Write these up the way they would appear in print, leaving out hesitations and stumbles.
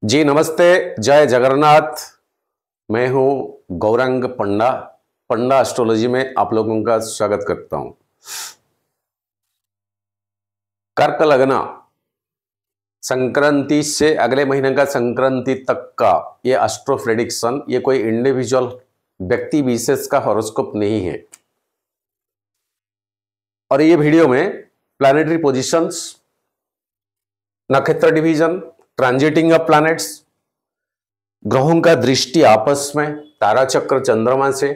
जी नमस्ते, जय जगन्नाथ। मैं हूं गौरंग पंडा। पंडा एस्ट्रोलॉजी में आप लोगों का स्वागत करता हूं। कर्क लग्न संक्रांति से अगले महीने का संक्रांति तक का ये एस्ट्रो प्रेडिक्शन, ये कोई इंडिविजुअल व्यक्ति विशेष का हॉरोस्कोप नहीं है। और ये वीडियो में प्लैनेटरी पोजीशंस, नक्षत्र डिवीजन, ट्रांजिटिंग ऑफ प्लैनेट्स, ग्रहों का दृष्टि आपस में, तारा चक्र चंद्रमा से,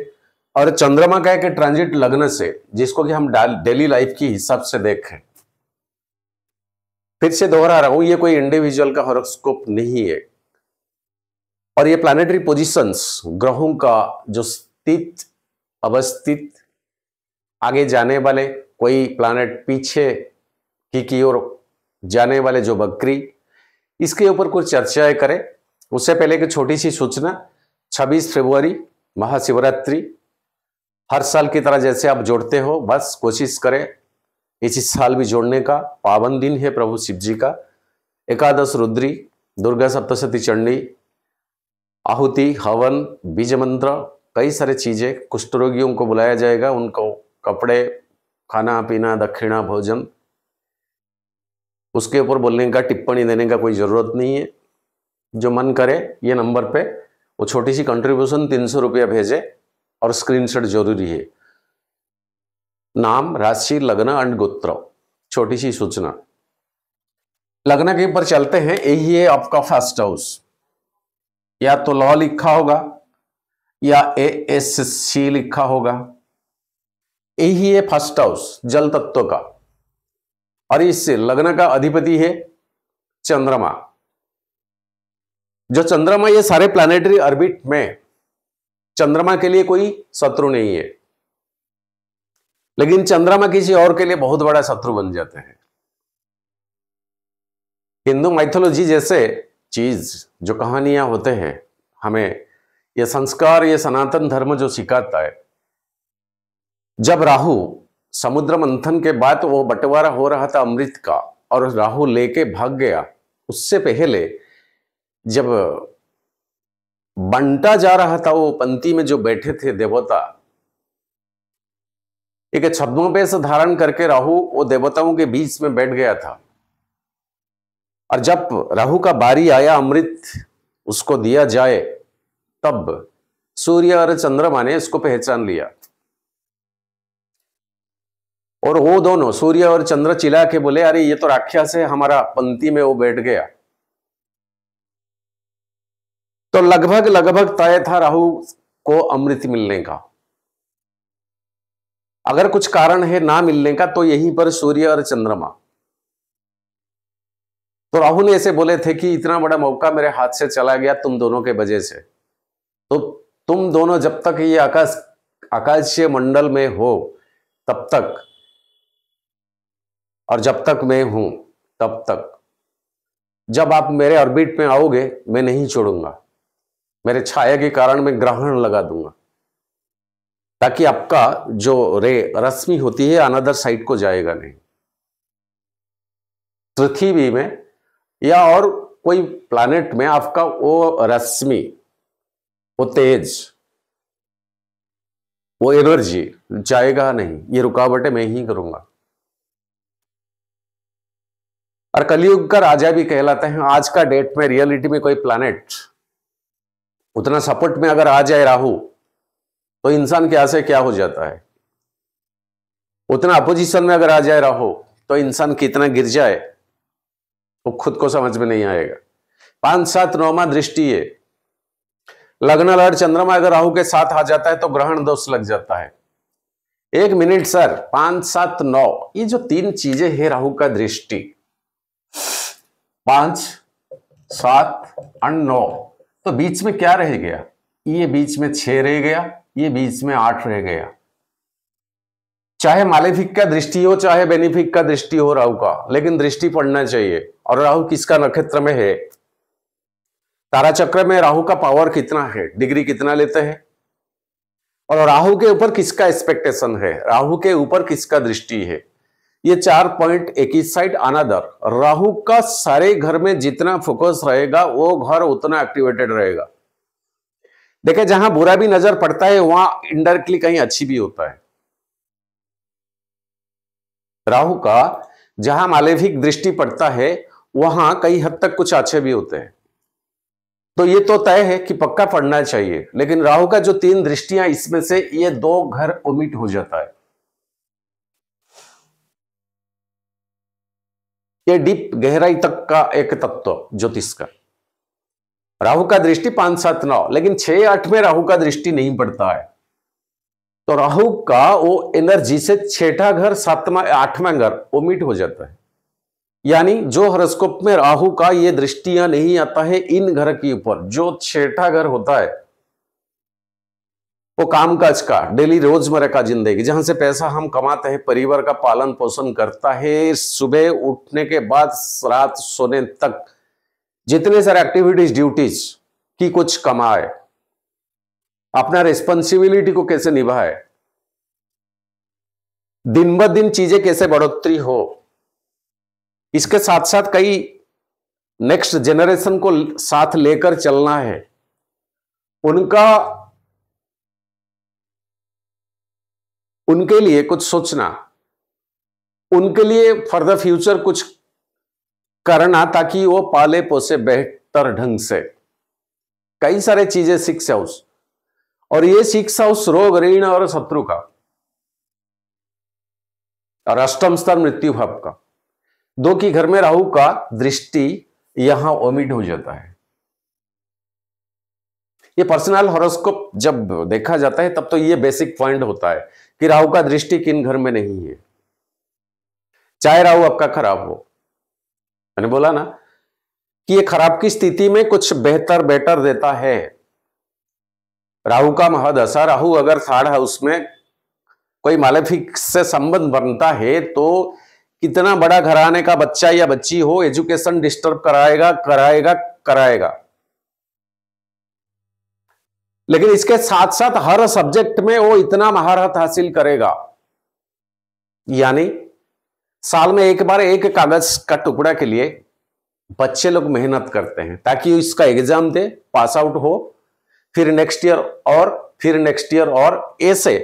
और चंद्रमा का एक ट्रांजिट लग्न से, जिसको कि हम डेली लाइफ की हिसाब से देखें। फिर से दोहरा रहा हूं, ये कोई इंडिविजुअल का हॉरोस्कोप नहीं है। और ये प्लैनेटरी पोजीशंस, ग्रहों का जो स्थित अवस्थित, आगे जाने वाले, कोई प्लैनेट पीछे की ओर जाने वाले जो बकरी, इसके ऊपर कुछ चर्चाएं करें। उससे पहले एक छोटी सी सूचना, 26 फरवरी महाशिवरात्रि, हर साल की तरह जैसे आप जोड़ते हो, बस कोशिश करें इस साल भी जोड़ने का। पावन दिन है प्रभु शिव जी का। एकादश रुद्री, दुर्गा सप्तशती चंडी, आहुति, हवन, बीज मंत्र, कई सारे चीजें। कुष्ठ रोगियों को बुलाया जाएगा, उनको कपड़े, खाना पीना, दक्षिणा, भोजन, उसके ऊपर बोलने का, टिप्पणी देने का कोई जरूरत नहीं है। जो मन करे ये नंबर पे वो छोटी सी कंट्रीब्यूशन 300 रुपया भेजे और स्क्रीनशॉट जरूरी है। नाम, राशि, लग्न एंड गोत्र, छोटी सी सूचना। लग्न के ऊपर चलते हैं। यही है आपका फर्स्ट हाउस, या तो लॉ लिखा होगा या ASC लिखा होगा। यही है फर्स्ट हाउस, जल तत्व का। और इस लग्न का अधिपति है चंद्रमा। जो चंद्रमा, ये सारे प्लैनेटरी ऑर्बिट में चंद्रमा के लिए कोई शत्रु नहीं है, लेकिन चंद्रमा किसी और के लिए बहुत बड़ा शत्रु बन जाते हैं। हिंदू माइथोलॉजी जैसे चीज, जो कहानियां होते हैं, हमें ये संस्कार, ये सनातन धर्म जो सिखाता है, जब राहु समुद्र मंथन के बाद वो बंटवारा हो रहा था अमृत का, और राहु लेके भाग गया, उससे पहले जब बंटा जा रहा था, वो पंक्ति में जो बैठे थे देवता, एक छद्मवेश धारण करके राहु वो देवताओं के बीच में बैठ गया था। और जब राहु का बारी आया अमृत उसको दिया जाए, तब सूर्य और चंद्रमा ने इसको पहचान लिया, और वो दोनों सूर्य और चंद्र चिल्ला के बोले, अरे ये तो राक्षस है, हमारा पंक्ति में वो बैठ गया। तो लगभग तय था राहु को अमृत मिलने का। अगर कुछ कारण है ना मिलने का, तो यहीं पर सूर्य और चंद्रमा। तो राहु ने ऐसे बोले थे कि इतना बड़ा मौका मेरे हाथ से चला गया तुम दोनों के वजह से। तो तुम दोनों जब तक ये आकाशीय मंडल में हो तब तक, और जब तक मैं हूं तब तक, जब आप मेरे ऑर्बिट में आओगे मैं नहीं छोड़ूंगा। मेरे छाया के कारण मैं ग्रहण लगा दूंगा, ताकि आपका जो रश्मि होती है अनदर साइड को जाएगा नहीं। पृथ्वी में या और कोई प्लैनेट में आपका वो रश्मि, वो तेज, वो एनर्जी जाएगा नहीं। ये रुकावटें मैं ही करूंगा। और कलयुग का राजा भी कहलाते हैं। आज का डेट में रियलिटी में कोई प्लैनेट उतना सपोर्ट में अगर आ जाए राहु, तो इंसान क्या से क्या हो जाता है। उतना अपोजिशन में अगर आ जाए राहु, तो इंसान कितना गिर जाए वो खुद को समझ में नहीं आएगा। 5, 7, 9 दृष्टि है। लग्न लड़ चंद्रमा अगर राहु के साथ आ जाता है तो ग्रहण दोष लग जाता है। 1 मिनट सर, 5, 7, 9, ये जो 3 चीजें है राहु का दृष्टि, 5, 7 और 9, तो बीच में क्या रह गया? ये बीच में 6 रह गया, ये बीच में 8 रह गया। चाहे मालेफिक का दृष्टि हो, चाहे बेनिफिक का दृष्टि हो राहु का, लेकिन दृष्टि पड़ना चाहिए। और राहु किसका नक्षत्र में है? तारा चक्र में राहु का पावर कितना है, डिग्री कितना लेते हैं, और राहु के ऊपर किसका एक्सपेक्टेशन है, राहु के ऊपर किसका दृष्टि है, ये 4 पॉइंट एक ही साइड अनदर। राहु का सारे घर में जितना फोकस रहेगा वो घर उतना एक्टिवेटेड रहेगा। देखिए जहां बुरा भी नजर पड़ता है वहां इनडायरेक्टली कहीं अच्छी भी होता है। राहु का जहां मालेफिक दृष्टि पड़ता है वहां कई हद तक कुछ अच्छे भी होते हैं। तो ये तो तय है कि पक्का पढ़ना चाहिए, लेकिन राहु का जो 3 दृष्टियां इसमें से ये 2 घर ओमिट हो जाता है। ये डीप गहराई तक का एक तत्व ज्योतिष का। राहु का दृष्टि 5, 7, 9, लेकिन 6, 8 में राहु का दृष्टि नहीं पड़ता है। तो राहु का वो एनर्जी से 6ठा घर, 7वां, 8वां घर ओमिट हो जाता है। यानी जो हॉरोस्कोप में राहु का ये दृष्टियां नहीं आता है इन घर के ऊपर, जो 6ठा घर होता है वो कामकाज का, डेली रोजमर्रा का जिंदगी, जहां से पैसा हम कमाते हैं, परिवार का पालन पोषण करता है, सुबह उठने के बाद रात सोने तक जितने सारे एक्टिविटीज ड्यूटीज की कुछ कमाए, अपना रिस्पॉन्सिबिलिटी को कैसे निभाए, दिन ब दिन चीजें कैसे बढ़ोतरी हो, इसके साथ साथ कई नेक्स्ट जनरेशन को साथ लेकर चलना है, उनके लिए कुछ सोचना, उनके लिए फॉर द फ्यूचर कुछ करना ताकि वो पाले पोसे बेहतर ढंग से। कई सारे चीजें 6 हाउस, और ये 6 हाउस रोग, ऋण और शत्रु का, और अष्टम स्तर मृत्यु भाव का, 2 की घर में राहु का दृष्टि यहां ओमिट हो जाता है। ये पर्सनल हॉरोस्कोप जब देखा जाता है तब तो ये बेसिक पॉइंट होता है कि राहु का दृष्टि किन घर में नहीं है। चाहे राहु आपका खराब हो, मैंने बोला ना कि ये खराब की स्थिति में कुछ बेटर देता है। राहु का महादशा, राहु अगर 3rd हाउस में कोई मालेफिक से संबंध बनता है तो कितना बड़ा घराने का बच्चा या बच्ची हो, एजुकेशन डिस्टर्ब कराएगा। लेकिन इसके साथ साथ हर सब्जेक्ट में वो इतना महारत हासिल करेगा, यानी साल में एक बार एक कागज का टुकड़ा के लिए बच्चे लोग मेहनत करते हैं ताकि इसका एग्जाम दे, पास आउट हो, फिर नेक्स्ट ईयर और ऐसे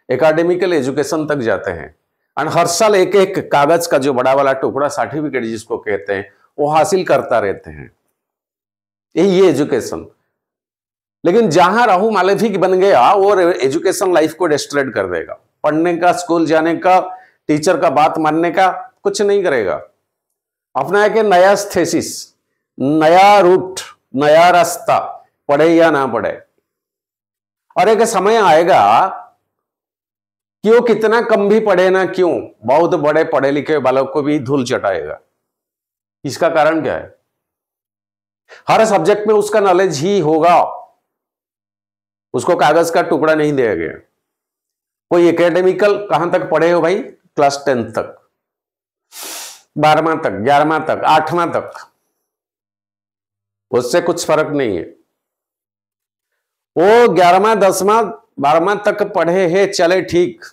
एकेडमिकल एजुकेशन तक जाते हैं। और हर साल एक एक कागज का जो बड़ा वाला टुकड़ा, सर्टिफिकेट जिसको कहते हैं, वो हासिल करता रहते हैं। ये एजुकेशन। लेकिन जहां राहु मालेफिक बन गया वो एजुकेशन लाइफ को डिस्ट्रॉय कर देगा। पढ़ने का, स्कूल जाने का, टीचर का बात मानने का कुछ नहीं करेगा। अपना एक नया थेसिस, नया रूट, नया रास्ता, पढ़े या ना पढ़े। और एक समय आएगा कि वो कितना कम भी पढ़े ना क्यों, बहुत बड़े पढ़े लिखे वालों को भी धूल चटाएगा। इसका कारण क्या है? हर सब्जेक्ट में उसका नॉलेज ही होगा, उसको कागज का टुकड़ा नहीं दिया गया। कोई एकेडमिकल कहां तक पढ़े हो भाई? क्लास 10 तक, 12वां तक, 11वां तक, 8वां तक, उससे कुछ फर्क नहीं है। वो 11वां, 10वां, 12वां तक पढ़े हैं, चले ठीक।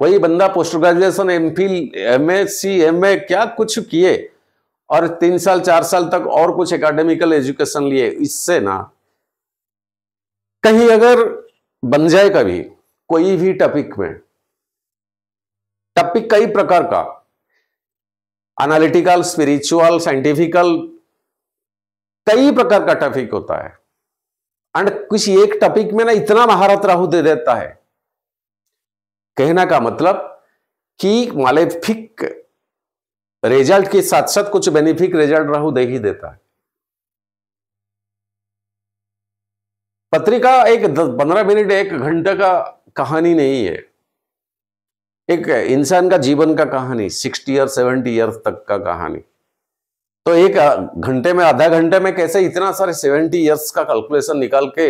कोई बंदा post graduation, MPhil, MSc, MA क्या कुछ किए और 3 साल 4 साल तक और कुछ एकेडमिकल एजुकेशन लिए, इससे ना कहीं अगर बन जाए कभी कोई भी टॉपिक में, टॉपिक कई प्रकार का, एनालिटिकल, स्पिरिचुअल, साइंटिफिकल, कई प्रकार का टॉपिक होता है। एंड किसी एक टॉपिक में ना इतना महारत राहु दे देता है। कहना का मतलब कि मालेफिक रिजल्ट के साथ साथ कुछ बेनिफिक रिजल्ट राहु दे ही देता है। पत्रिका एक 15 मिनट, 1 घंटे का कहानी नहीं है। एक इंसान का जीवन का कहानी 60 ईयर, 70 ईयर्स तक का कहानी। तो 1 घंटे में, आधा घंटे में कैसे इतना सारे 70 ईयर्स का कैलकुलेशन निकाल के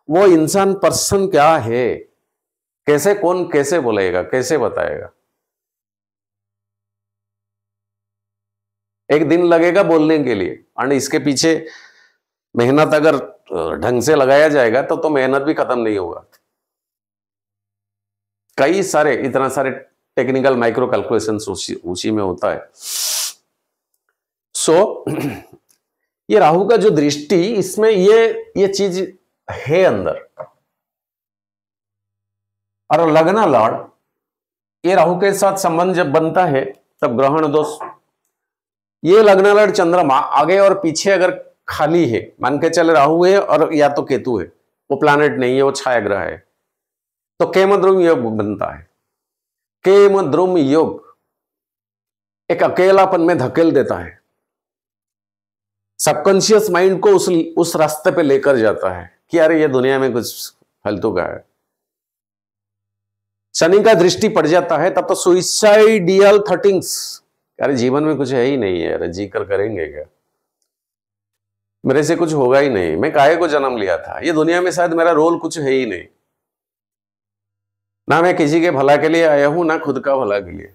वो इंसान पर्सन क्या है, कैसे, कौन कैसे बोलेगा, कैसे बताएगा? एक दिन लगेगा बोलने के लिए, और इसके पीछे मेहनत अगर ढंग से लगाया जाएगा तो मेहनत भी खत्म नहीं होगा। कई सारे, इतना सारे टेक्निकल माइक्रो कैलकुलेशंस उसी में होता है। सो ये राहु का जो दृष्टि, इसमें ये चीज है अंदर। और लग्न लॉर्ड, ये राहु के साथ संबंध जब बनता है तब ग्रहण दोष। ये लग्न लॉर्ड चंद्रमा आगे और पीछे अगर खाली है, मान के चले राहु है और या तो केतु है, वो प्लैनेट नहीं है, वो छाया ग्रह है, तो केमद्रुम योग बनता है। केमद्रुम योग एक अकेलापन में धकेल देता है, सबकॉन्शियस माइंड को उस रास्ते पे लेकर जाता है कि अरे ये दुनिया में कुछ फालतू का है। शनि का दृष्टि पड़ जाता है तब तो सुइसाइडियल थॉटिंग्स, अरे जीवन में कुछ है ही नहीं है, अरे जी कर करेंगे क्या, मेरे से कुछ होगा ही नहीं, मैं काहे को जन्म लिया था, ये दुनिया में शायद मेरा रोल कुछ है ही नहीं, ना मैं किसी के भला के लिए आया हूं ना खुद का भला के लिए।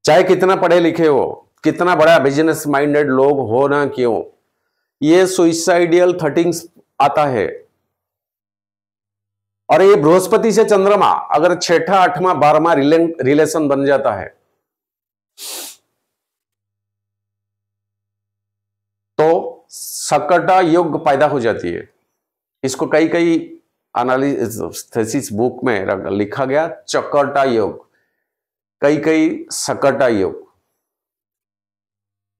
चाहे कितना पढ़े लिखे हो, कितना बड़ा बिजनेस माइंडेड लोग हो ना क्यों, ये सुइसाइडियल थॉटिंग्स आता है। और ये बृहस्पति से चंद्रमा अगर 6ठा 8वां 12वां रिलेशन बन जाता है तो सकटा योग पैदा हो जाती है। इसको कई एनालिसिस बुक में लिखा गया, चकटा योग, कई सकटा योग।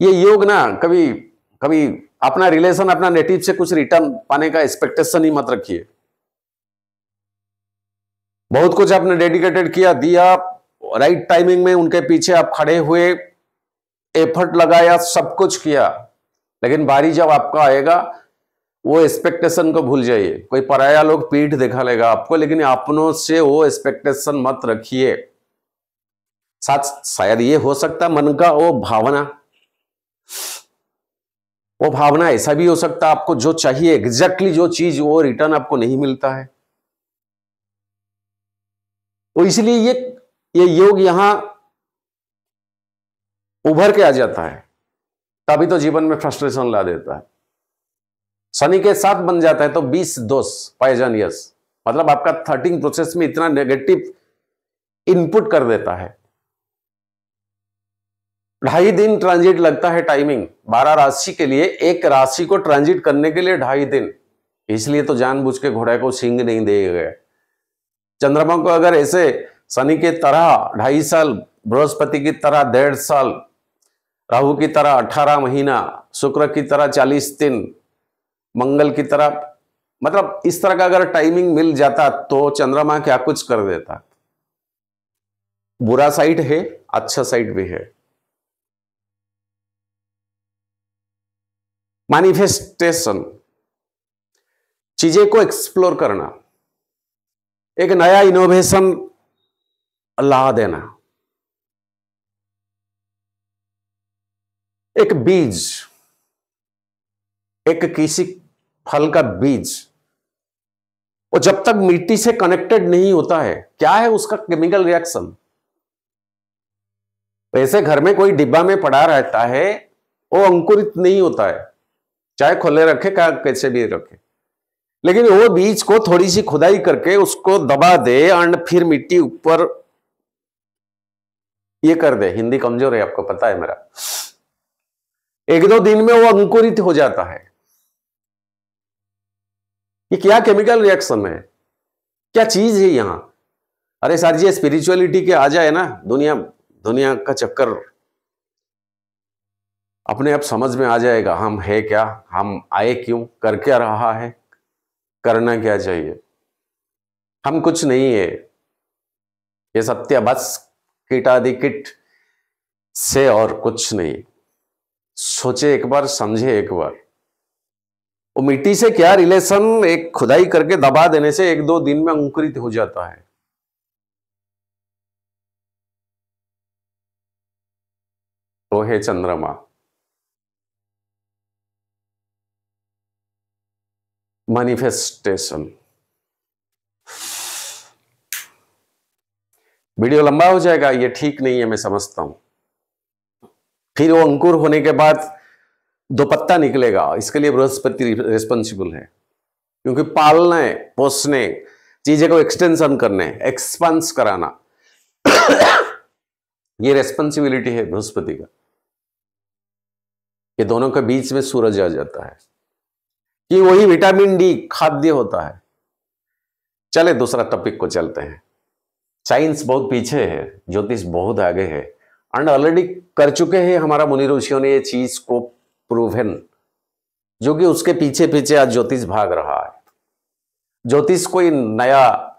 ये योग ना कभी कभी अपना रिलेशन, अपना नेटिव से कुछ रिटर्न पाने का एक्सपेक्टेशन ही मत रखिए। बहुत कुछ आपने डेडिकेटेड किया, दिया, राइट टाइमिंग में उनके पीछे आप खड़े हुए, एफर्ट लगाया, सब कुछ किया, लेकिन बारी जब आपका आएगा वो एक्सपेक्टेशन को भूल जाइए। कोई पराया लोग पीठ दिखा लेगा आपको, लेकिन अपनों से वो एक्सपेक्टेशन मत रखिए। शायद ये हो सकता मन का वो भावना ऐसा भी हो सकता आपको जो चाहिए एग्जैक्टली जो चीज, वो रिटर्न आपको नहीं मिलता है। तो इसलिए ये योग यहां उभर के आ जाता है, तभी तो जीवन में फ्रस्ट्रेशन ला देता है। शनि के साथ बन जाता है तो 20 दोष पॉइजनियस, मतलब आपका 13 प्रोसेस में इतना नेगेटिव इनपुट कर देता है। 2.5 दिन ट्रांजिट लगता है टाइमिंग 12 राशि के लिए, एक राशि को ट्रांजिट करने के लिए 2.5 दिन। इसलिए तो जानबूझ के घोड़े को सींग नहीं दिए गए। चंद्रमा को अगर ऐसे शनि के तरह 2.5 साल, बृहस्पति की तरह 1.5 साल, राहु की तरह 18 महीना, शुक्र की तरह 40 दिन, मंगल की तरह, मतलब इस तरह का अगर टाइमिंग मिल जाता तो चंद्रमा क्या कुछ कर देता। बुरा साइड है, अच्छा साइड भी है। मैनिफेस्टेशन, चीजें को एक्सप्लोर करना, एक नया इनोवेशन ला देना। एक बीज, एक किसी फल का बीज, वो जब तक मिट्टी से कनेक्टेड नहीं होता है, क्या है उसका केमिकल रिएक्शन। वैसे घर में कोई डिब्बा में पड़ा रहता है, वो अंकुरित नहीं होता है, चाहे खुले रखे कैसे भी रखे, लेकिन वो बीज को थोड़ी सी खुदाई करके उसको दबा दे एंड फिर मिट्टी ऊपर ये कर दे। हिंदी कमजोर है आपको पता है मेरा। 1-2 दिन में वो अंकुरित हो जाता है। ये क्या केमिकल रिएक्शन है, क्या चीज है यहां। अरे सर जी स्पिरिचुअलिटी के आ जाए ना, दुनिया का चक्कर अपने आप समझ में आ जाएगा। हम है क्या, हम आए क्यों, कर क्या रहा है, करना क्या चाहिए। हम कुछ नहीं है, ये सत्य बस कीटादि किट से और कुछ नहीं। सोचे एक बार, समझे एक बार। वो मिट्टी से क्या रिलेशन, एक खुदाई करके दबा देने से 1-2 दिन में अंकुरित हो जाता है। वो है चंद्रमा। मैनिफेस्टेशन। वीडियो लंबा हो जाएगा, ये ठीक नहीं है, मैं समझता हूं। फिर वो अंकुर होने के बाद 2 पत्ता निकलेगा, इसके लिए बृहस्पति रिस्पॉन्सिबल है, क्योंकि पालने पोसने, चीजें को एक्सटेंशन करने, एक्सपांस कराना, ये रेस्पॉन्सिबिलिटी है बृहस्पति का। ये दोनों के बीच में सूरज आ जाता है कि वही विटामिन डी खाद्य होता है। चले दूसरा टॉपिक को चलते हैं। साइंस बहुत पीछे है, ज्योतिष बहुत आगे है, एंड ऑलरेडी कर चुके हैं हमारा मुनि ऋषियों ने ये चीज को प्रूवन, जो कि उसके पीछे पीछे आज ज्योतिष भाग रहा है। ज्योतिष कोई नया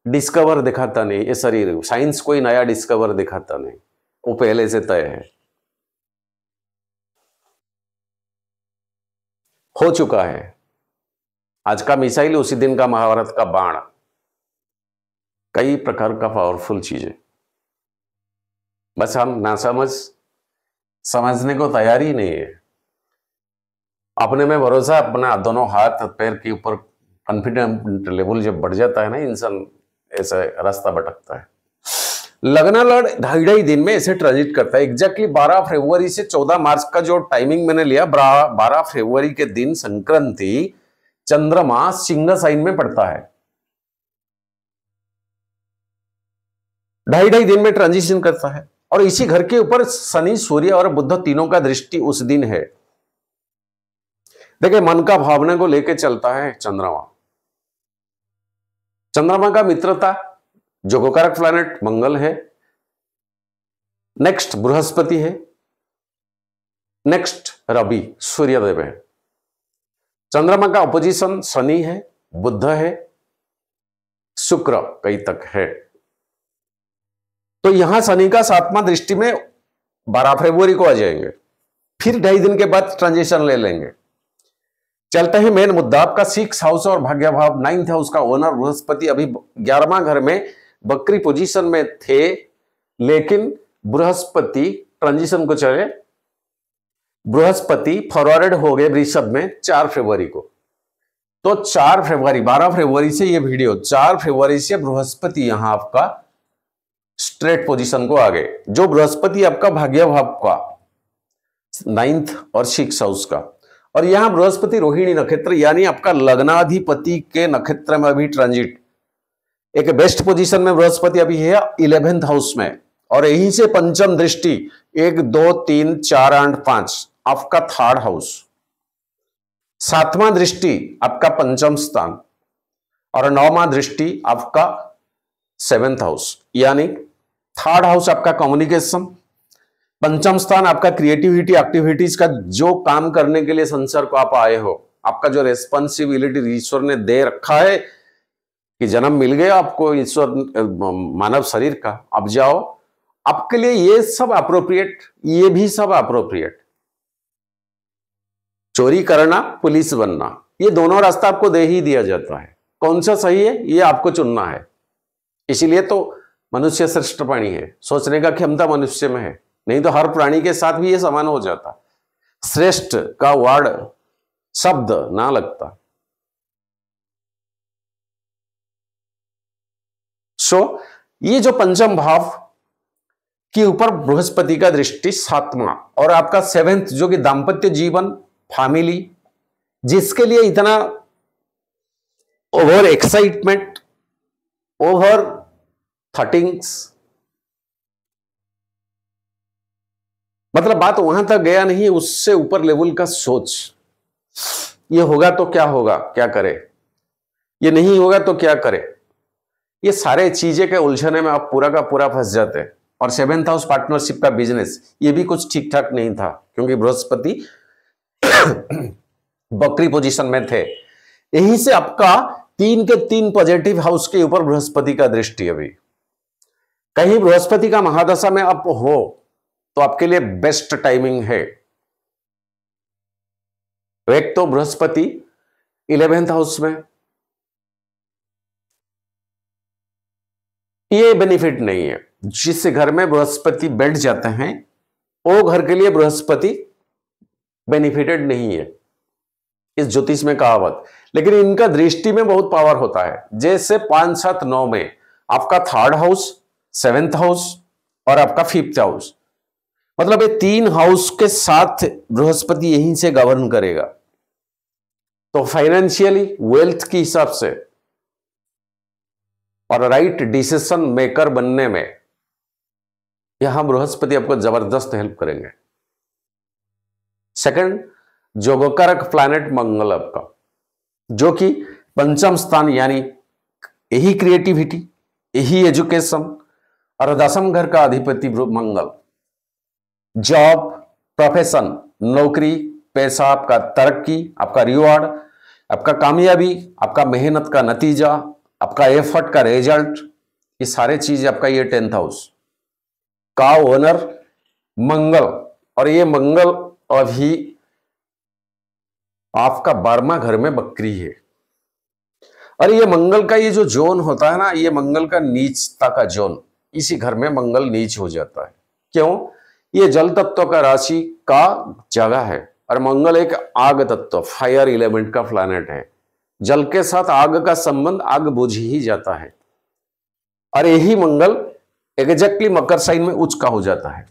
डिस्कवर दिखाता नहीं, ये शरीर साइंस कोई नया डिस्कवर दिखाता नहीं, वो पहले से तय है, हो चुका है। आज का मिसाइल उसी दिन का महाभारत का बाण, कई प्रकार का पावरफुल चीजें, बस हम नासमझ समझने को तैयार ही नहीं है। अपने में भरोसा, अपना दोनों हाथ पैर के ऊपर कॉन्फिडेंस लेवल जब बढ़ जाता है ना, इंसान ऐसा रास्ता भटकता है। लगना लड़ 2.5 दिन में ऐसे ट्रांजिट करता है। एग्जैक्टली 12 फरवरी से 14 मार्च का जो टाइमिंग मैंने लिया, 12 फरवरी के दिन संक्रांति, चंद्रमा सिंह साइन में पड़ता है। 2.5 दिन में ट्रांजिशन करता है। और इसी घर के ऊपर शनि, सूर्य और बुध तीनों का दृष्टि उस दिन है। देखिए, मन का भावना को लेकर चलता है चंद्रमा। चंद्रमा का मित्रता जोगकारक प्लैनेट मंगल है, नेक्स्ट बृहस्पति है, नेक्स्ट रवि सूर्यदेव है। चंद्रमा का अपोजिशन शनि है, बुध है, शुक्र कई तक है। तो यहां शनि का 7वां दृष्टि में 12 फरवरी को आ जाएंगे, फिर 2.5 दिन के बाद ट्रांजिशन ले लेंगे। चलते हैं मेन मुद्दा। आपका 6 हाउस और भाग्य भाव 9th हाउस का ओनर बृहस्पति अभी 11वां घर में बकरी पोजीशन में थे, लेकिन बृहस्पति ट्रांजिशन को चले, बृहस्पति फॉरवर्ड हो गए वृषभ में 4 फरवरी को। तो 4 फरवरी, 12 फरवरी से ये वीडियो, 4 फरवरी से बृहस्पति यहां आपका स्ट्रेट पोजीशन को आ गए। जो बृहस्पति आपका भाग्य भाव का 9th और 6 हाउस का, और यहां बृहस्पति रोहिणी नक्षत्र यानी आपका लग्नाधिपति के नक्षत्र में अभी ट्रांजिट, एक बेस्ट पोजीशन में बृहस्पति अभी है 11th हाउस में, और यहीं से पंचम दृष्टि 1 2 3 4 8 5 आपका 3rd हाउस, 7वां दृष्टि आपका पंचम स्थान, और 9वां दृष्टि आपका 7th हाउस, यानी 3rd हाउस आपका कम्युनिकेशन, पंचम स्थान आपका क्रिएटिविटी एक्टिविटीज का, जो काम करने के लिए संसार को आप आए हो, आपका जो रेस्पॉन्सिबिलिटी ईश्वर ने दे रखा है कि जन्म मिल गया आपको ईश्वर मानव शरीर का, अब जाओ, आपके लिए ये सब अप्रोप्रिएट, ये भी सब अप्रोप्रिएट। चोरी करना, पुलिस बनना, ये दोनों रास्ता आपको दे ही दिया जाता है। कौन सा सही है ये आपको चुनना है। इसीलिए तो मनुष्य श्रेष्ठ प्राणी है, सोचने का क्षमता मनुष्य में है, नहीं तो हर प्राणी के साथ भी ये समान हो जाता। श्रेष्ठ का वर्ड शब्द ना लगता। ये जो पंचम भाव के ऊपर बृहस्पति का दृष्टि 7वां, और आपका 7th जो कि दाम्पत्य जीवन, फैमिली, जिसके लिए इतना ओवर एक्साइटमेंट, ओवर थटिंग्स, मतलब बात वहां तक गया नहीं, उससे ऊपर लेवल का सोच, ये होगा तो क्या होगा, क्या करे, ये नहीं होगा तो क्या करे, ये सारे चीजें के उलझने में आप पूरा का पूरा फंस जाते हैं। और 7th हाउस पार्टनरशिप का बिजनेस, ये भी कुछ ठीक ठाक नहीं था, क्योंकि बृहस्पति बकरी पोजीशन में थे। यहीं से आपका 3 के 3 पॉजिटिव हाउस के ऊपर बृहस्पति का दृष्टि, अभी कहीं बृहस्पति का महादशा में आप हो तो आपके लिए बेस्ट टाइमिंग है। एक तो बृहस्पति 11th हाउस में, ये बेनिफिट नहीं है। जिस घर में बृहस्पति बैठ जाते हैं वो घर के लिए बृहस्पति बेनिफिटेड नहीं है, इस ज्योतिष में कहावत। लेकिन इनका दृष्टि में बहुत पावर होता है। जैसे 5 7 9 में आपका 3rd हाउस, 7th हाउस और आपका 5th हाउस, मतलब ये 3 हाउस के साथ बृहस्पति यहीं से गवर्न करेगा। तो फाइनेंशियली, वेल्थ के हिसाब से और राइट डिसीजन मेकर बनने में यहां बृहस्पति आपको जबरदस्त हेल्प करेंगे। सेकंड, जोगकारक प्लैनेट मंगल आपका, जो कि पंचम स्थान यानी यही क्रिएटिविटी, यही एजुकेशन और दसम घर का अधिपति मंगल, जॉब, प्रोफेशन, नौकरी, पैसा, आपका तरक्की, आपका रिवॉर्ड, आपका कामयाबी, आपका मेहनत का नतीजा, आपका एफर्ट का रिजल्ट, ये सारे चीज आपका ये 10th हाउस का ओनर मंगल। और ये मंगल अभी आपका 12वां घर में बकरी है। और ये मंगल का ये जो जोन होता है ना, ये मंगल का नीचता का जोन, इसी घर में मंगल नीच हो जाता है। क्यों? ये जल तत्व का राशि का जगह है और मंगल एक आग तत्व, फायर एलिमेंट का प्लैनेट है। जल के साथ आग का संबंध, आग बुझ ही जाता है। और यही मंगल एग्जैक्टली मकर साइन में उच्च का हो जाता है।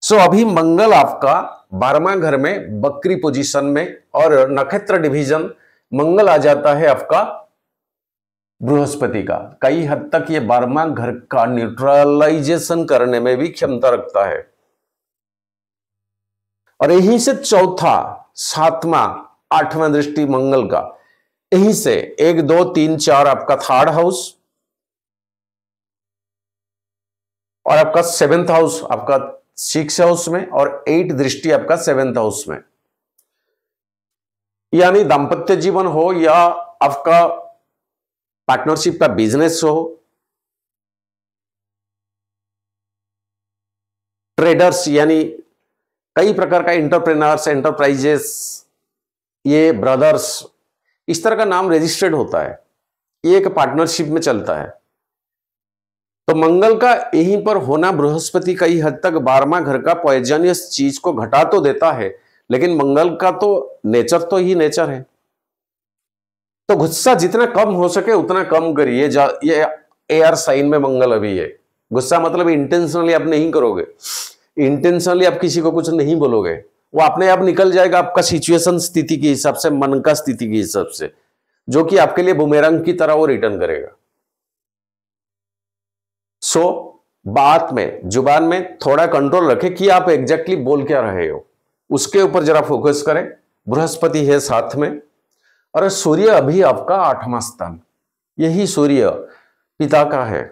सो अभी मंगल आपका 12वां घर में बकरी पोजीशन में, और नक्षत्र डिवीजन मंगल आ जाता है आपका बृहस्पति का। कई हद तक ये 12वां घर का न्यूट्रलाइजेशन करने में भी क्षमता रखता है। और यहीं से चौथा, 7वां, 8वां दृष्टि मंगल का, यहीं से 1, 2, 3, 4 आपका 3rd हाउस, और आपका 7th हाउस आपका 6th हाउस में, और 8 दृष्टि आपका 7th हाउस में। यानी दाम्पत्य जीवन हो या आपका पार्टनरशिप का बिजनेस हो, ट्रेडर्स यानी कई प्रकार का एंटरप्रेन्योर्स, एंटरप्राइजेस, ये ब्रदर्स, इस तरह का नाम रजिस्टर्ड होता है, ये एक पार्टनरशिप में चलता है। तो मंगल का यहीं पर होना बृहस्पति कई हद तक 12वां घर का पॉइजनियस चीज को घटा तो देता है, लेकिन मंगल का तो नेचर तो ही नेचर है। तो गुस्सा जितना कम हो सके उतना कम करिए। ये एयर साइन में मंगल अभी है। गुस्सा मतलब इंटेंशनली आप नहीं करोगे, इंटेंशनली आप किसी को कुछ नहीं बोलोगे, वो अपने आप निकल जाएगा आपका सिचुएशन स्थिति के हिसाब से, मन का स्थिति के हिसाब से, जो कि आपके लिए बुमेरंग की तरह वो रिटर्न करेगा। सो बात में, जुबान में थोड़ा कंट्रोल रखें कि आप एग्जैक्टली बोल क्या रहे हो, उसके ऊपर जरा फोकस करें। बृहस्पति है साथ में, और सूर्य अभी आपका 8वां स्थान, यही सूर्य पिता का है,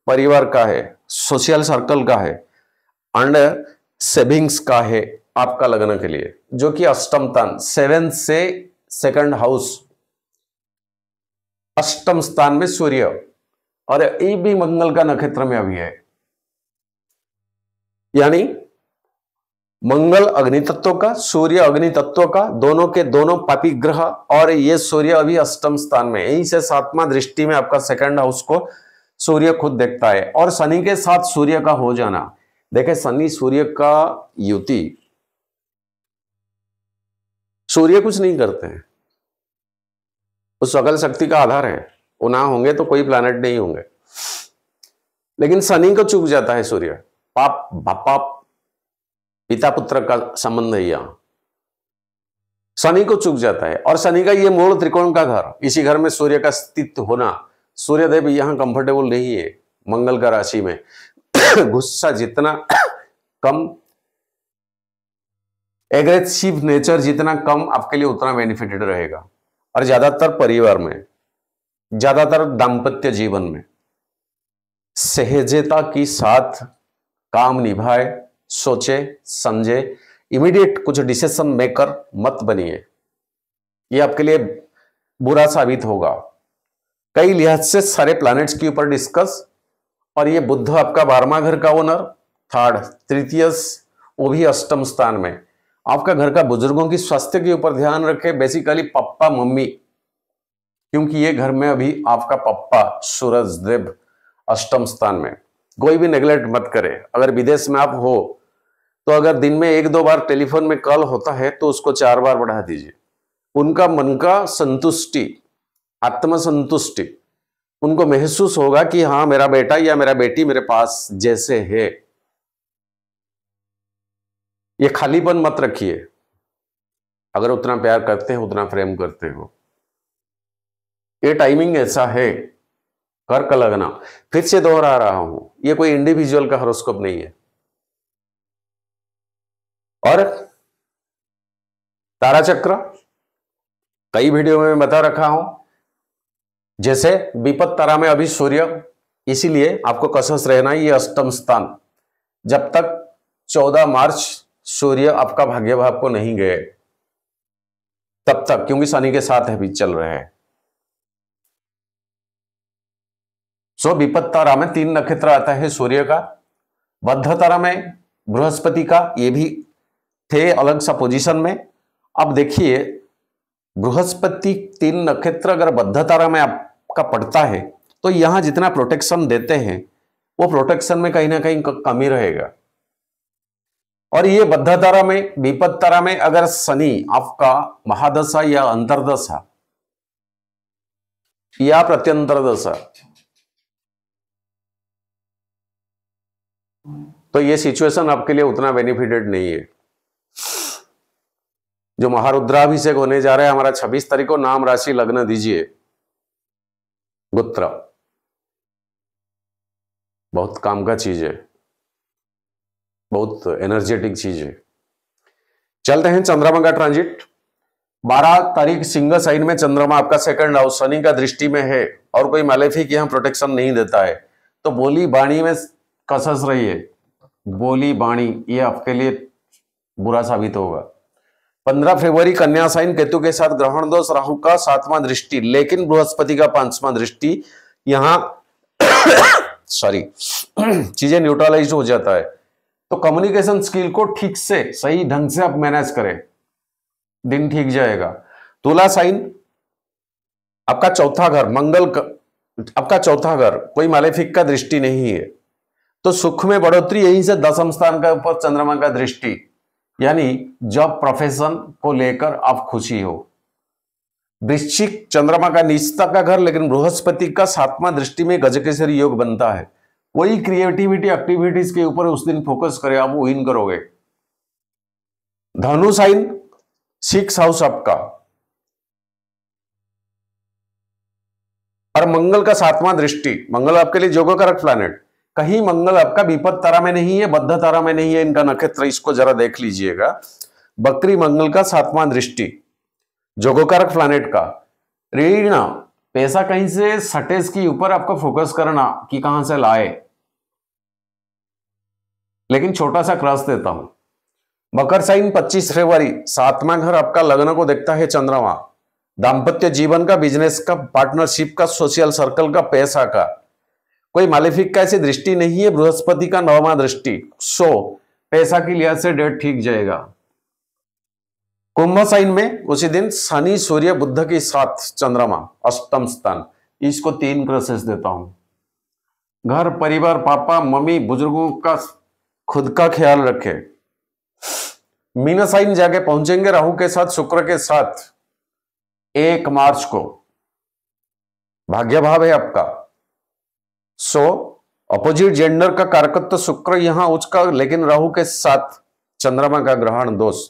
परिवार का है, सोशल सर्कल का है, एंड सेविंग्स का है आपका लगन के लिए, जो कि अष्टम स्थान, 7 से 2nd हाउस, अष्टम स्थान में सूर्य, और ये भी मंगल का नक्षत्र में अभी है। यानी मंगल अग्नि तत्व का, सूर्य अग्नि तत्व का, दोनों के दोनों पापी ग्रह, और ये सूर्य अभी अष्टम स्थान में, यहीं से 7वां दृष्टि में आपका 2nd हाउस को सूर्य खुद देखता है। और शनि के साथ सूर्य का हो जाना, देखे शनि सूर्य का युति, सूर्य कुछ नहीं करते हैं, उस सकल शक्ति का आधार है, वो ना होंगे तो कोई प्लैनेट नहीं होंगे। लेकिन शनि को चूक जाता है सूर्य, पाप पाप पिता पुत्र का संबंध है यहां, शनि को चूक जाता है। और शनि का ये मूल त्रिकोण का घर, इसी घर में सूर्य का स्थित होना, सूर्यदेव यहां कंफर्टेबल नहीं है मंगल का राशि में। गुस्सा जितना कम, एग्रेसिव नेचर जितना कम, आपके लिए उतना बेनिफिटेड रहेगा। और ज्यादातर परिवार में, ज्यादातर दाम्पत्य जीवन में सहजता के साथ काम निभाए, सोचे समझे, इमीडिएट कुछ डिसीजन मेकर मत बनिए, ये आपके लिए बुरा साबित होगा। कई लिहाज से सारे प्लैनेट्स के ऊपर डिस्कस, और ये बुध आपका 12वां घर का ओनर, 3rd, तृतीय, वो भी अष्टम स्थान में। आपका घर का बुजुर्गों की स्वास्थ्य के ऊपर ध्यान रखे, बेसिकली पप्पा मम्मी, क्योंकि ये घर में अभी आपका पप्पा सूरज देव अष्टम स्थान में। कोई भी नेग्लेक्ट मत करे। अगर विदेश में आप हो तो अगर दिन में 1-2 बार टेलीफोन में कॉल होता है तो उसको 4 बार बढ़ा दीजिए। उनका मन का संतुष्टि, आत्मसंतुष्टि, उनको महसूस होगा कि हाँ मेरा बेटा या मेरा बेटी मेरे पास जैसे है। ये खालीपन मत रखिए। अगर उतना प्यार करते हो, उतना प्रेम करते हो, ये टाइमिंग ऐसा है कर्क लग्न, फिर से दोहरा रहा हूं, ये कोई इंडिविजुअल का हॉरोस्कोप नहीं है। और तारा चक्र कई वीडियो में बता रखा हूं, जैसे विपत तारा में अभी सूर्य, इसीलिए आपको कसस रहना है, ये अष्टम स्थान जब तक 14 मार्च सूर्य आपका भाग्य भाव को नहीं गए तब तक, क्योंकि शनि के साथ है बीच चल रहे हैं। सो विपत तारा में 3 नक्षत्र आता है सूर्य का, बद्ध तारा में बृहस्पति का, ये भी थे अलग सा पोजीशन में। अब देखिए बृहस्पति 3 नक्षत्र अगर बद्ध तारा में आपका पड़ता है तो यहां जितना प्रोटेक्शन देते हैं वो प्रोटेक्शन में कहीं ना कहीं कमी रहेगा। और ये बद्ध तारा में, विपत तारा में अगर शनि आपका महादशा या अंतरदशा या प्रत्यंतर दशा, तो ये सिचुएशन आपके लिए उतना बेनिफिटेड नहीं है। जो महारुद्राभिषेक होने जा रहा है हमारा 26 तारीख को, नाम राशि लग्न दीजिए गुत्र, बहुत काम का चीज है, बहुत एनर्जेटिक चीज है। चलते हैं चंद्रमा का ट्रांजिट। 12 तारीख सिंह साइन में चंद्रमा आपका सेकंड हाउस शनि का दृष्टि में है और कोई मैलेफिक यहां प्रोटेक्शन नहीं देता है, तो बोली बाणी में कसस रही है, बोली बाणी ये आपके लिए बुरा साबित होगा। 15 फरवरी कन्या साइन केतु के साथ ग्रहण दोष, राहु का 7वां दृष्टि, लेकिन बृहस्पति का 5वां दृष्टि, यहां सॉरी चीजें न्यूट्रलाइज हो जाता है। तो कम्युनिकेशन स्किल को ठीक से सही ढंग से आप मैनेज करें, दिन ठीक जाएगा। तुला साइन आपका चौथा घर, मंगल का आपका चौथा घर, कोई मालेफिक का दृष्टि नहीं है, तो सुख में बढ़ोतरी, यहीं से 10वें स्थान का ऊपर चंद्रमा का दृष्टि, यानी जॉब प्रोफेशन को लेकर आप खुशी हो। वृश्चिक चंद्रमा का निचता का घर, लेकिन बृहस्पति का 7वां दृष्टि में गजकेसरी योग बनता है। वही क्रिएटिविटी एक्टिविटीज के ऊपर उस दिन फोकस करें, आप विन करोगे। धनु साइन 6 हाउस आपका, और मंगल का 7वां दृष्टि, मंगल आपके लिए जोगकारक प्लैनेट, कहीं मंगल आपका विपत तारा में नहीं है, बद्ध तारा में नहीं है, इनका नक्षत्र इसको जरा देख लीजिएगा। बकरी मंगल का 7वां दृष्टि, जोगकारक प्लैनेट का। ऋण पैसा कहीं से सटेज के ऊपर आपको फोकस करना कि कहां से लाए, लेकिन छोटा सा क्रॉस देता हूं। मकर साइन 25 फरवरी, 7वां घर आपका लग्न को देखता है चंद्रमा, दाम्पत्य जीवन का, बिजनेस का, पार्टनरशिप का, सोशल सर्कल का, पैसा का, कोई मालेफिक का ऐसी दृष्टि नहीं है। बृहस्पति का 9वां दृष्टि, सो पैसा की लिहाज से डेट ठीक जाएगा। कुंभ साइन में उसी दिन शनि सूर्य बुध के साथ चंद्रमा अष्टम स्थान, इसको 3 प्रोसेस देता हूं। घर परिवार, पापा मम्मी बुजुर्गों का खुद का ख्याल रखे। मीन साइन जाके पहुंचेंगे राहु के साथ शुक्र के साथ 1 मार्च को, भाग्य भाव है आपका। सो अपोजिट जेंडर का कारकत्व शुक्र यहां उचका, लेकिन राहु के साथ चंद्रमा का ग्रहण दोष।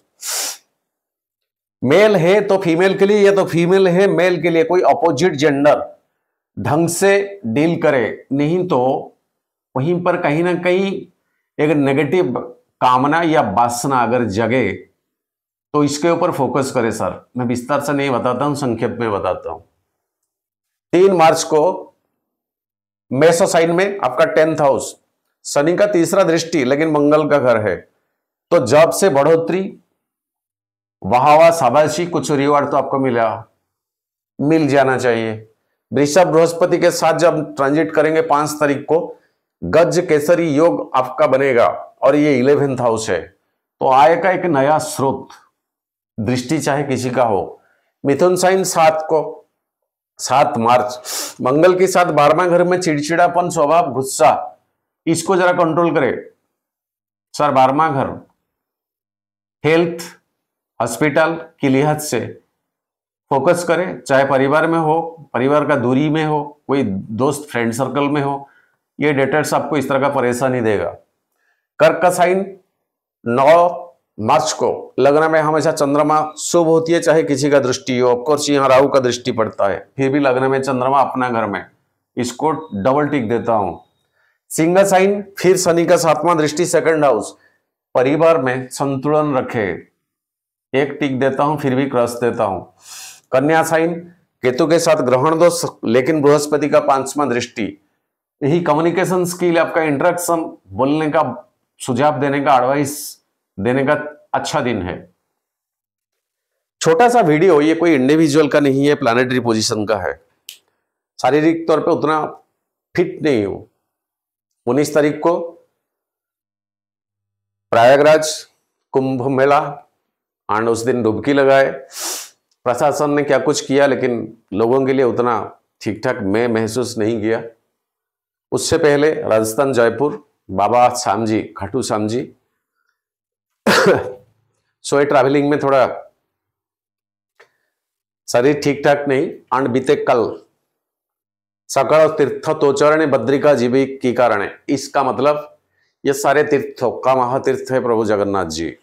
मेल है तो फीमेल के लिए, या तो फीमेल है मेल के लिए, कोई अपोजिट जेंडर ढंग से डील करे, नहीं तो वहीं पर कहीं ना कहीं एक नेगेटिव कामना या वासना अगर जगे तो इसके ऊपर फोकस करें। सर मैं विस्तार से नहीं बताता हूं, संक्षेप में बताता हूं। 3 मार्च को मेष साइन में आपका 10th हाउस, शनि का 3रा दृष्टि, लेकिन मंगल का घर है, तो जॉब से बढ़ोतरी, वाहवा शाबाशी, कुछ रिवार्ड तो आपको मिल जाना चाहिए। वृषभ बृहस्पति के साथ जब ट्रांजिट करेंगे 5 तारीख को, गज केसरी योग आपका बनेगा, और ये 11th हाउस है, तो आय का एक नया स्रोत, दृष्टि चाहे किसी का हो। मिथुन साइन 7 मार्च, मंगल के साथ 12वां घर में चिड़चिड़ापन, स्वभाव, गुस्सा, इसको जरा कंट्रोल करे। सर 12वां घर हेल्थ, हॉस्पिटल की लिहाज से फोकस करें, चाहे परिवार में हो, परिवार का दूरी में हो, कोई दोस्त फ्रेंड सर्कल में हो, ये डेटर्स आपको इस तरह का परेशानी देगा। कर्क का साइन 9 मार्च को, लग्न में हमेशा चंद्रमा शुभ होती है, चाहे किसी का दृष्टि हो। ऑफकोर्स यहाँ राहु का दृष्टि पड़ता है, फिर भी लग्न में चंद्रमा अपना घर में, इसको डबल टिक देता हूं। सिंह साइन, फिर शनि का 7वां दृष्टि सेकंड हाउस, परिवार में संतुलन रखे, एक टिक देता हूं, फिर भी क्रॉस देता हूं। कन्या साइन, केतु के साथ ग्रहण दोष लेकिन बृहस्पति का 5वां दृष्टि, यही कम्युनिकेशन स्किल, आपका इंटरेक्शन, बोलने का, सुझाव देने का, एडवाइस देने का अच्छा दिन है। छोटा सा वीडियो, ये कोई इंडिविजुअल का नहीं है, प्लैनेटरी पोजीशन का है। शारीरिक तौर पे उतना फिट नहीं हूं। 19 तारीख को प्रयागराज कुंभ मेला, एंड उस दिन डुबकी लगाए। प्रशासन ने क्या कुछ किया, लेकिन लोगों के लिए उतना ठीक ठाक मैं महसूस नहीं किया। उससे पहले राजस्थान जयपुर, बाबा श्याम जी, खाटू श्याम जी। सो ट्रैवलिंग में थोड़ा शरीर ठीक ठाक नहीं। एंड बीते कल सकल तीर्थ तोचरणे बद्रिका जीवी की कारण, इसका मतलब ये सारे तीर्थों का महातीर्थ है प्रभु जगन्नाथ जी,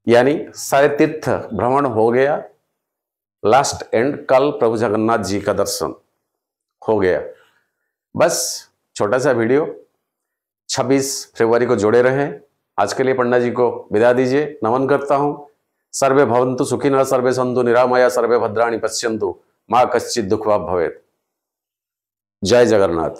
यानी सारे तीर्थ भ्रमण हो गया। लास्ट एंड कल प्रभु जगन्नाथ जी का दर्शन हो गया। बस छोटा सा वीडियो, 26 फरवरी को जुड़े रहे। आज के लिए पंडा जी को विदा दीजिए, नमन करता हूं। सर्वे भवन्तु सुखिनः, सर्वे सन्तु निरामया, सर्वे भद्राणि पश्यन्तु, मा कश्चित् दुःखभाग् भवेत्। जय जगन्नाथ।